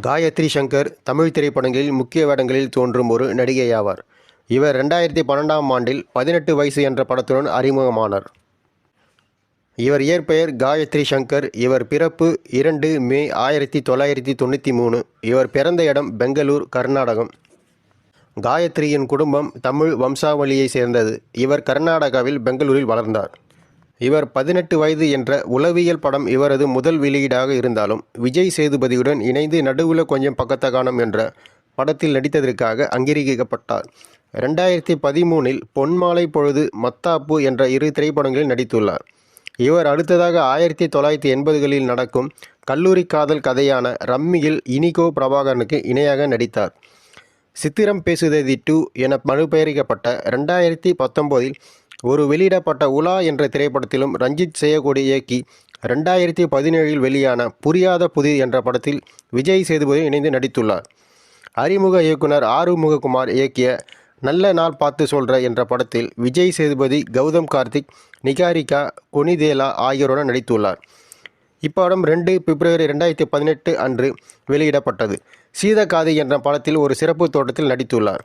காயத்ரி சங்கர் தமிழ் திரைப்படங்களில் முக்கிய வேடங்களில் தோன்றும் ஒரு நடிகையாவார். இவர் 2012ஆம் ஆண்டில் 18 வயசு என்ற படத்துடன் அறிமுகமானார். இவர் இயற்பெயர் காயத்ரி சங்கர். இவர் பிறப்பு 2 மே 1993. இவர் பிறந்த இடம் பெங்களூர், கர்நாடகம். காயத்ரியின் குடும்பம் தமிழ் வம்சாவளியை சேர்ந்தது. இவர் கர்நாடகாவில் பெங்களூரில் வளர்ந்தார். இவர் 18 வயது என்ற உளவியல் படம் இவரது முதல் வெளியீடாக இருந்தாலும், விஜய் சேதுபதியுடன் இணைந்து நடுவுல கொஞ்சம் பக்கத்த காணோம் என்ற படத்தில் நடித்ததற்காக அங்கீகரிக்கப்பட்டார். 2013இல் பொன்மாலை பொழுது, மத்தாப்பு என்ற 2 திரைப்படங்களில் நடித்துள்ளார். இவர் அடுத்ததாக 1980களில் நடக்கும் கல்லூரி காதல் கதையான ரம்மியில் இனிகோ பிரபாகரனுக்கு இணையாக நடித்தார். சித்திரம் பேசுததி 2 என மறுபெயரிக்கப்பட்ட 2019இல் ஒரு வெளியிடப்பட்ட உலா என்ற திரைப்படத்திலும் ரஞ்சித் செய்யக்கூடிய இயக்கி 2017இல் வெளியான புரியாத புதிர் என்ற படத்தில் விஜய் சேதுபதி இணைந்து நடித்துள்ளார். அறிமுக இயக்குனர் ஆறுமுககுமார் இயக்கிய நல்ல நாள் பார்த்து சொல்ற என்ற படத்தில் விஜய் சேதுபதி, கௌதம் கார்த்திக், நிகாரிகா, கொனிதேலா ஆகியோருடன் நடித்துள்ளார். இப்படம் 2 பிப்ரவரி 2018 அன்று வெளியிடப்பட்டது. சீதக்காதி என்ற படத்தில் ஒரு சிறப்பு தோட்டத்தில் நடித்துள்ளார்.